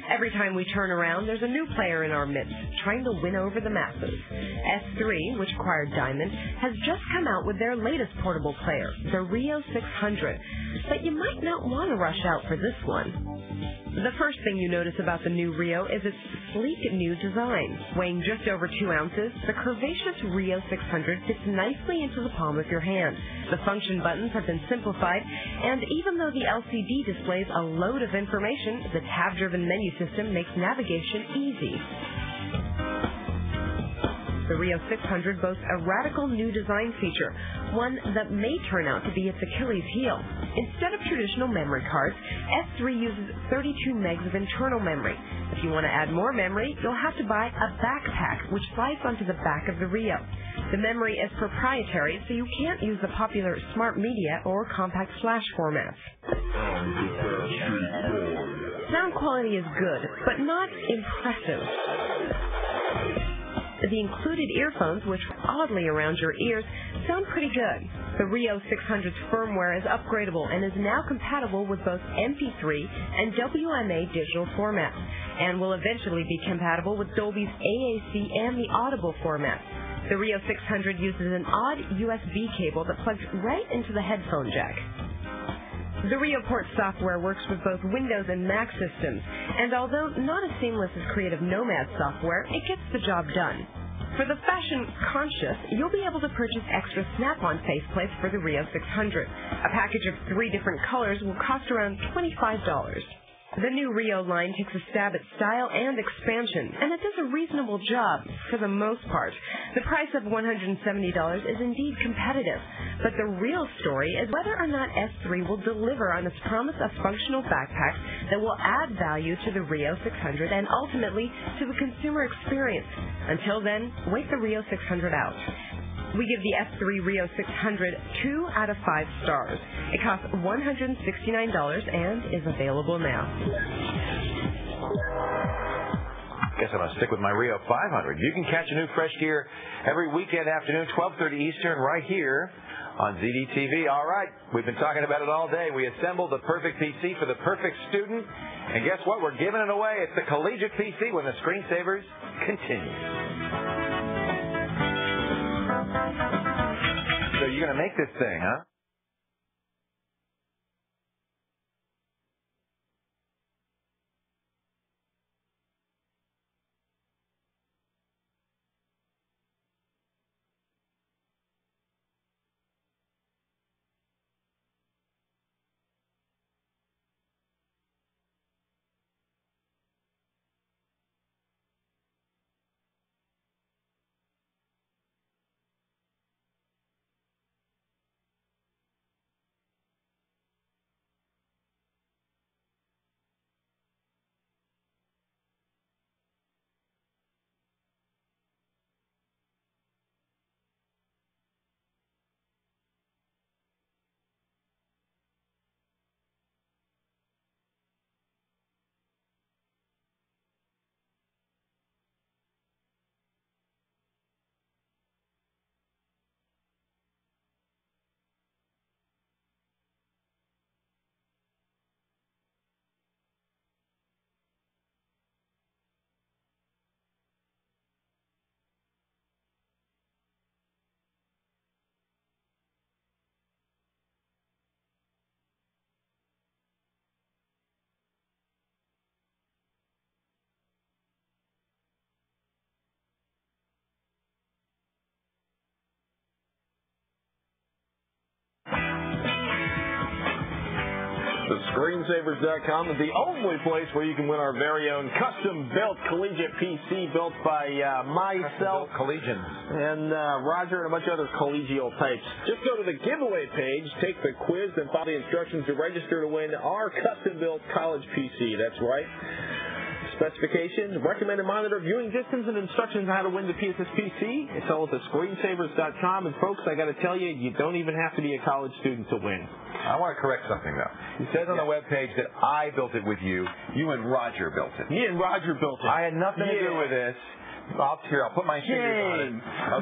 Every time we turn around, there's a new player in our midst, trying to win over the masses. S3, which acquired Diamond, has just come out with their latest portable player, the Rio 600. But you might not want to rush out for this one. The first thing you notice about the new Rio is its sleek new design. Weighing just over 2 ounces, the curvaceous Rio 600 fits nicely into the palm of your hand. The function buttons have been simplified, and even though the LCD displays a load of information, the tab-driven menu system makes navigation easy. The Rio 600 boasts a radical new design feature, one that may turn out to be its Achilles heel. Instead of traditional memory cards, S3 uses 32 megs of internal memory. If you want to add more memory, you'll have to buy a backpack, which slides onto the back of the Rio. The memory is proprietary, so you can't use the popular Smart Media or Compact Flash formats. Sound quality is good, but not impressive. The included earphones, which oddly around your ears, sound pretty good. The Rio 600's firmware is upgradable and is now compatible with both MP3 and WMA digital formats, and will eventually be compatible with Dolby's AAC and the Audible formats. The Rio 600 uses an odd USB cable that plugs right into the headphone jack. The RioPort software works with both Windows and Mac systems, and although not as seamless as Creative Nomad software, it gets the job done. For the fashion-conscious, you'll be able to purchase extra Snap-on faceplates for the Rio 600. A package of 3 different colors will cost around $25. The new Rio line takes a stab at style and expansion, and it does a reasonable job, for the most part. The price of $170 is indeed competitive, but the real story is whether or not S3 will deliver on its promise of functional backpacks that will add value to the Rio 600 and ultimately to the consumer experience. Until then, wait the Rio 600 out. We give the S3 Rio 600 2 out of 5 stars. It costs $169 and is available now. Guess I'm going to stick with my Rio 500. You can catch a new Fresh Gear every weekend afternoon, 12:30 Eastern, right here on ZDTV. All right, we've been talking about it all day. We assembled the perfect PC for the perfect student. And guess what? We're giving it away. It's the collegiate PC when the screensavers continue. So you're going to make this thing, huh? Screensavers.com is the only place where you can win our very own custom-built collegiate PC built by myself and Roger and a bunch of other collegial types. Just go to the giveaway page, take the quiz, and follow the instructions to register to win our custom-built college PC. That's right. Specifications, recommended monitor, viewing distance, and instructions on how to win the PSS PC. It's all at the screensavers.com. And folks, I got to tell you, you don't even have to be a college student to win. I want to correct something, though. It says on the webpage that I built it with you. You and Roger built it. Me and Roger built it. I had nothing to do with this. I'll put my fingers on it.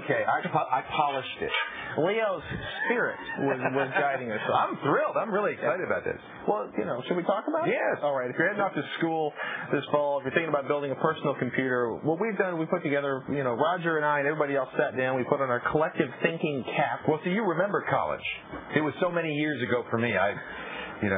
Okay, I polished it. Leo's spirit was guiding us. I'm thrilled. I'm really excited about this. Well, should we talk about it? Yes. All right. If you're heading off to school this fall, if you're thinking about building a personal computer, what we've done, we put together, Roger and I and everybody else sat down. We put on our collective thinking cap. Well, see, you remember college. It was so many years ago for me. We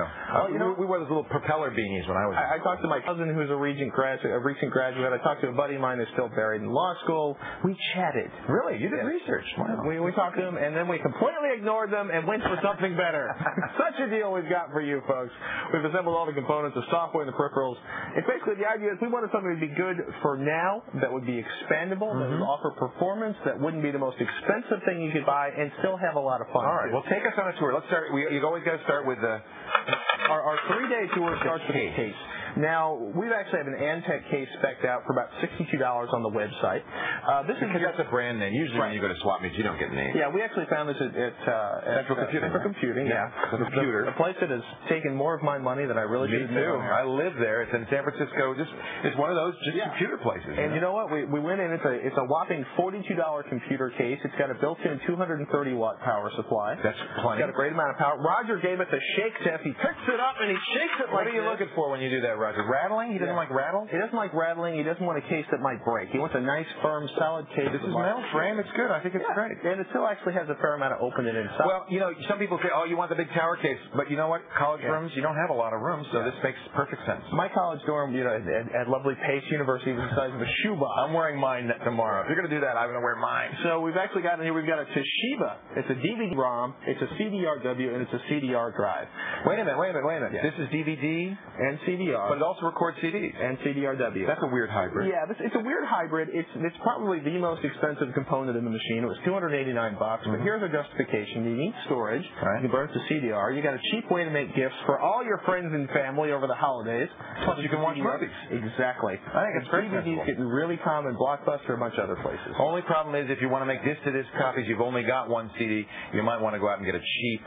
wore those little propeller beanies when I was. I talked to my cousin who's a recent graduate. I talked to a buddy of mine who's still buried in law school. We chatted. Really? You did research? Wow. We talked to them, and then we completely ignored them and went for something better. Such a deal we've got for you folks. We've assembled all the components, the software and the peripherals. It's basically the idea is we wanted something to be good for now, that would be expandable, that would offer performance, that wouldn't be the most expensive thing you could buy, and still have a lot of fun. All right. Well, take us on a tour. Let's start. You always got to start with the. Our 3-day tour starts with a case. Now, we actually have an Antec case spec'd out for about $62 on the website. This is that's a brand name. Usually when you go to swap meets, you don't get names. Yeah, we actually found this at Central Computing. Central Computing, yeah. Computer. A place that has taken more of my money than I really should have. Me too. I live there. It's in San Francisco. It's one of those computer places. And you know what? We went in. It's a whopping $42 computer case. It's got a built-in 230-watt power supply. That's plenty. It's got a great amount of power. Roger gave it the shake test. He picks it up and he shakes it like What are you looking for when you do that, Roger? Rattling? He doesn't like rattles? He doesn't like rattling. He doesn't want a case that might break. He wants a nice, firm, solid case. This is metal frame. It's good. I think it's great. And it still actually has a fair amount of opening inside. Well, some people say, oh, you want the big tower case. But you know what? College rooms, you don't have a lot of rooms, so this makes perfect sense. My college dorm, at lovely Pace University was the size of a shoebox. I'm wearing mine tomorrow. If you're going to do that, I'm going to wear mine. So we've actually got in here, we've got a Toshiba. It's a DVD-ROM. It's a CDRW, and it's a CDR drive. Wait a minute. Yeah. This is DVD and CDR. But it also records CDs. And CDRW. That's a weird hybrid. Yeah, it's a weird hybrid. It's probably the most expensive component in the machine. It was $289, but here's a justification. You need storage. Right. You can burn it to CDR. You got a cheap way to make gifts for all your friends and family over the holidays. Plus, you can watch movies. Exactly. I think it's very DVD's getting really common. Blockbuster, a bunch of other places. Only problem is if you want to make disc-to-disc copies, you've only got one CD. You might want to go out and get a cheap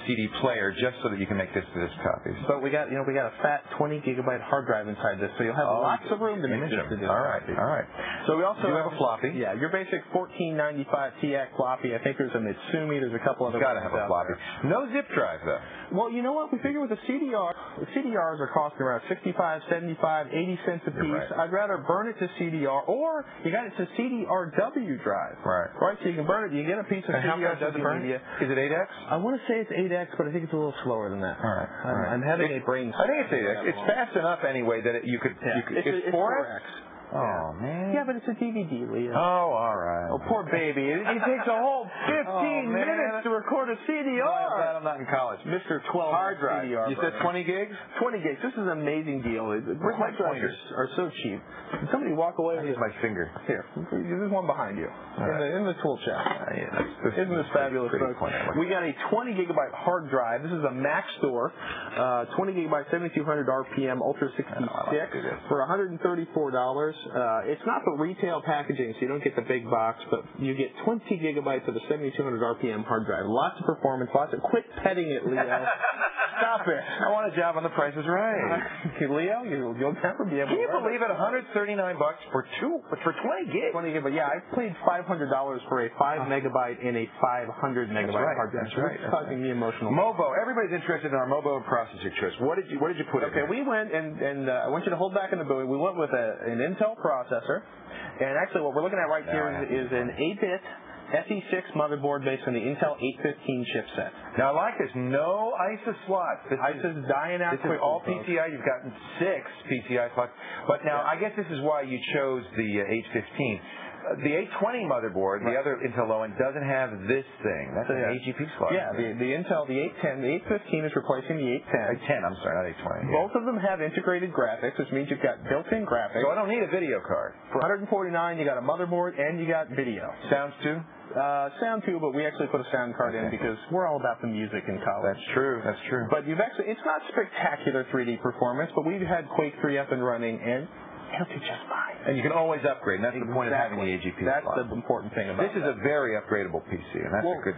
CD player just so that you can make disc-to-disc copies. But we got a fat 20 gigabyte hard drive inside this, so you'll have lots of room to make disc-to-disc. All right. So we also have a floppy. Yeah, your basic 1495 TAC floppy. I think there's a Mitsumi. There's a couple other. Got to have a floppy. No zip drive though. Well, you know what? We figure with the CDR, the CDRs are costing around 65, 75, 80 cents a piece. Right. I'd rather burn it to CDR, or you got it to CDRW drive. Right. So you can burn it. You get a piece of CDRW media. Is it 8X? I want to say it's 8X, but I think it's a little slower than that. All right. I'm having a brain. I think it's 8X. It's fast enough anyway that you could. It's 4X. Oh, man. Yeah, but it's a DVD, Leo. Oh, all right. Oh, poor baby. It takes a whole 15 minutes to record a CDR. I'm not in college. Mr. 12 hard drive. CDR. You said 20 gigs? 20 gigs. This is an amazing deal. My drives are so cheap. Did somebody walk away with my finger? Here. There's one behind you. In the tool chest. Isn't this fabulous, folks? We got a 20 gigabyte hard drive. This is a Mac store. 20 gigabyte, 7200 RPM, Ultra 66 for $134. It's not the retail packaging, so you don't get the big box, but you get 20 gigabytes of a 7200 RPM hard drive. Lots of performance, lots of quit petting it, Leo. Stop it. I want a job on The Price is Right. Okay, Leo, you'll never be able to. Can you believe it? $139 for 20 gigs? 20 gigs, but yeah, I paid $500 for a 5 megabyte and a 500 megabyte hard drive. That's right. It's causing me emotional. Mobo. Everybody's interested in our Mobo processor choice. What did you put in? Okay, we went and I want you to hold back in the buoy. We went with an Intel processor, and actually what we're looking at right here is an 8-bit SE6 motherboard based on the Intel 815 chipset. Now I like this. No ISA slots. ISA's dying out quickly. This is all PCI. You've gotten 6 PCI slots. But now I guess this is why you chose the 815. The 820 motherboard, the other Intel low-end, doesn't have this thing. That's an AGP slot. Yeah, the Intel, the 810, the 815 is replacing the 810. 810, I'm sorry, not 820. Both of them have integrated graphics, which means you've got built-in graphics. So I don't need a video card. For $149, you got a motherboard and you got video. Sounds too? Sound too, but we actually put a sound card in because we're all about the music in college. That's true. That's true. But it's not spectacular 3D performance, but we've had Quake 3 up and running, and He'll do just fine. And you can always upgrade, and that's the point of having the AGP That's slot. the important thing about This is a very upgradable PC, and that's a good.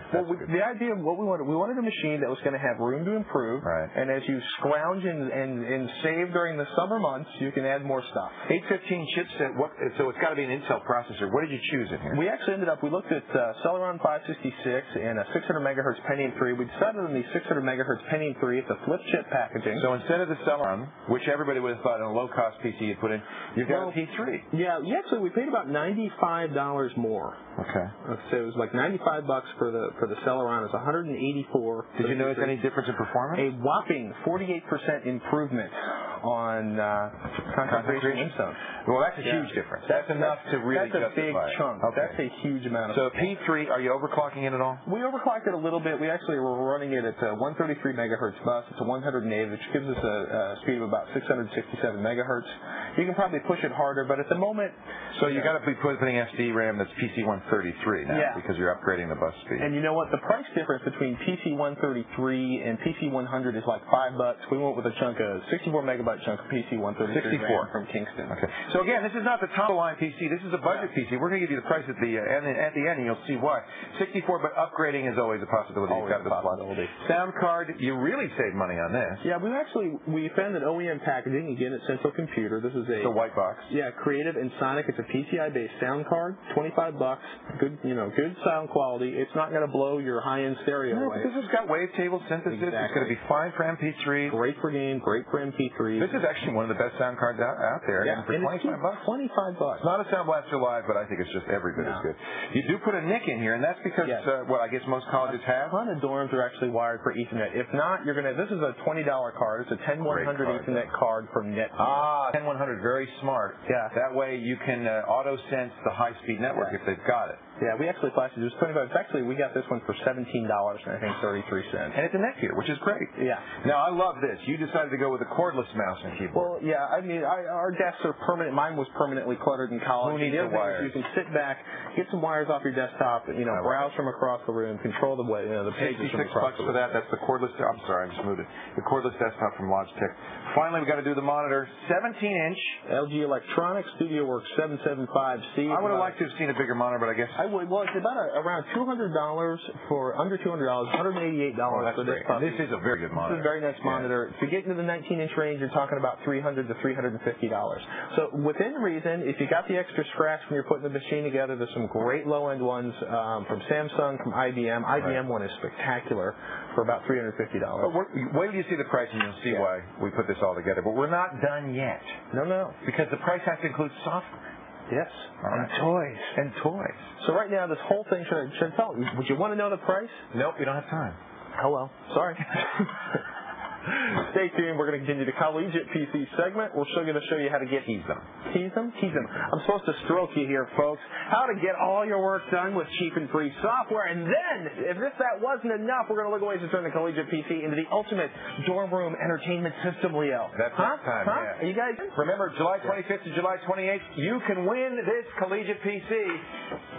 The idea of what we wanted a machine that was going to have room to improve, and as you scrounge and save during the summer months, you can add more stuff. 815 chipset, so it's got to be an Intel processor. What did you choose in here? We actually we looked at Celeron 566 and a 600 megahertz Pentium 3. We decided on the 600 megahertz Pentium 3. It's a flip chip packaging. So instead of the Celeron, which everybody would have thought in a low-cost PC you'd put in, you've got a P3. Yeah, actually we paid about $95 more. Okay. So it was like $95 for the Celeron. It's $184. Did you notice any difference in performance? A whopping 48% improvement on concentration in zone. Well, that's a huge difference. That's enough to really justify. That's a big chunk. Okay. That's a huge amount of. So P3, are you overclocking it at all? We overclocked it a little bit. We actually were running it at 133 megahertz bus. It's a 108, which gives us a speed of about 667 megahertz. You can probably push it harder, but at the moment. So you got to be putting SD RAM that's PC133 now because you're upgrading the bus speed. And you know what? The price difference between PC133 and PC100 is like $5. We went with a 64 megabyte chunk of PC133 RAM from Kingston. Okay. So again, this is not the top of the line PC. This is a budget PC. We're going to give you the price at the end, and you'll see why. 64, but upgrading is always a possibility. Always a possibility. Sound card, you really save money on this. Yeah, we found an OEM packaging. Again, it's Central Computer. This is a white box. Yeah, Creative and Sonic. It's a PCI-based sound card. $25. Good, good sound quality. It's not going to blow your high-end stereo away. This has got wavetable synthesis. Exactly. It's going to be fine for MP3. Great for game. Great for MP3. This is actually one of the best sound cards out there. Yeah, and for $25. $25. Not a Sound Blaster Live, but I think it's just every bit as good. You do put a NIC in here, and that's because I guess most colleges have. A ton of dorms are actually wired for Ethernet. If not, this is a $20 card. It's a 10100 Ethernet card from NetGear. 10100, very smart. Yeah. That way you can auto-sense the high-speed network if they've got it. Yeah, we actually flashed it. It was $25. Actually, we got this one for $17 and I think 33 cents. And it's a NetGear, which is great. Yeah. Now, I love this. You decided to go with a cordless mouse and keyboard. Well, yeah. I mean, our desks are permanent. Mine was permanently cluttered in college. Who needs the wires? You can sit back, get some wires off your desktop, browse from across the room, control the pages from across the room. $66 for that. That's the cordless. I'm sorry, I just moved it. The cordless desktop from Logitech. Finally, we got to do the monitor. 17-inch. LG Electronics StudioWorks 775C. I would have liked to have seen a bigger monitor, but I guess I would. Well, it's about around $200 for under $200, $188 for this puppy. This is a very good monitor. This is a very nice monitor. To get into the 19-inch range, you're talking about $300 to $350. So within reason, if you got the extra scratch when you're putting the machine together, there's some great low-end ones from Samsung, from IBM. IBM one is spectacular for about $350. Wait till you see the price and you'll see why we put this all together. But we're not done yet. No. Because the price has to include software. Yes. And toys. So right now, this whole thing, should I tell you, would you want to know the price? Nope, we don't have time. Oh, well. Sorry. Stay tuned. We're going to continue the collegiate PC segment. We're still going to show you how to get Tease them. I'm supposed to stroke you here, folks. How to get all your work done with cheap and free software. And then, if that wasn't enough, we're going to look at ways to turn the collegiate PC into the ultimate dorm room entertainment system, Leo. That's time, Are you guys in? Remember, July 25th to July 28th, you can win this collegiate PC.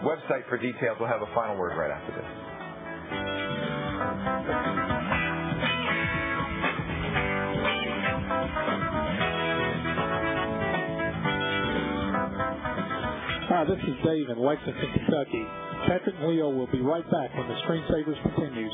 Website for details. We'll have a final word right after this. Hi, this is Dave in Lexington, Kentucky. Patrick and Leo will be right back when the Screensavers continues.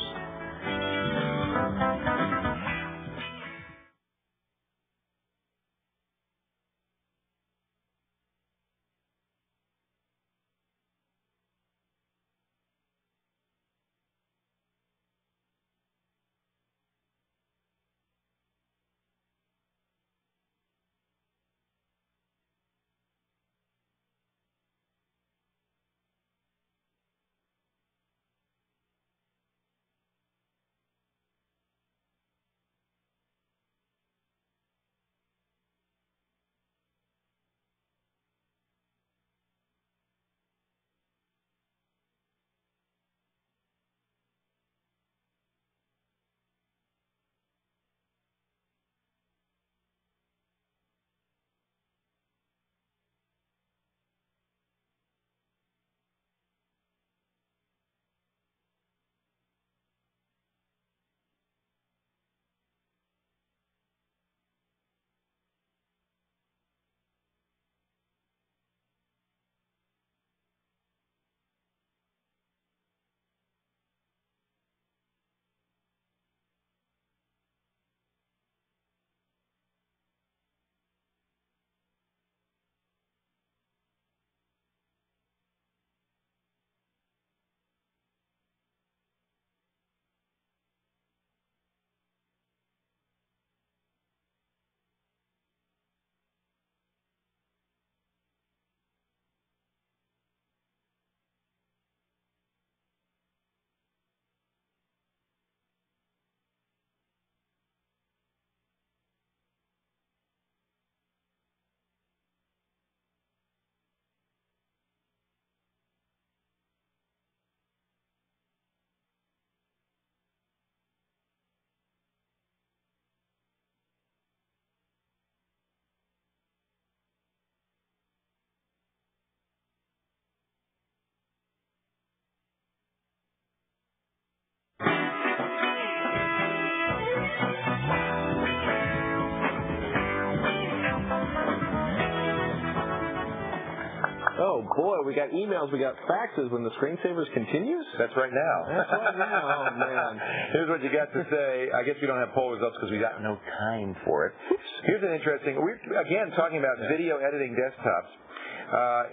Oh, boy, we got emails, we got faxes when the screensavers continues? That's right now. That's right now. Oh, man. Here's what you got to say. I guess we don't have poll results because we got no time for it. Here's an interesting, we're, again, talking about video editing desktops.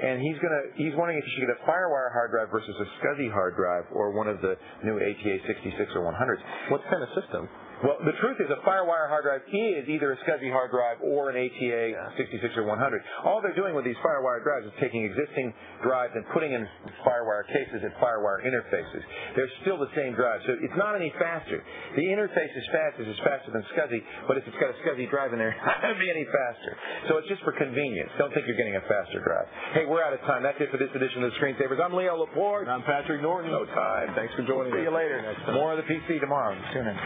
And he's wondering if you should get a FireWire hard drive versus a SCSI hard drive or one of the new ATA 66 or 100s. What kind of system? Well, the truth is a FireWire hard drive is either a SCSI hard drive or an ATA 66 or 100. All they're doing with these FireWire drives is taking existing drives and putting in FireWire cases and FireWire interfaces. They're still the same drive, so it's not any faster. The interface is faster than SCSI, but if it's got a SCSI drive in there, it's not going to be any faster. So it's just for convenience. Don't think you're getting a faster drive. Hey, we're out of time. That's it for this edition of the Screensavers. I'm Leo Laporte. And I'm Patrick Norton. No time. Thanks for joining us. See you later. Next time. More of the PC tomorrow. Tune in.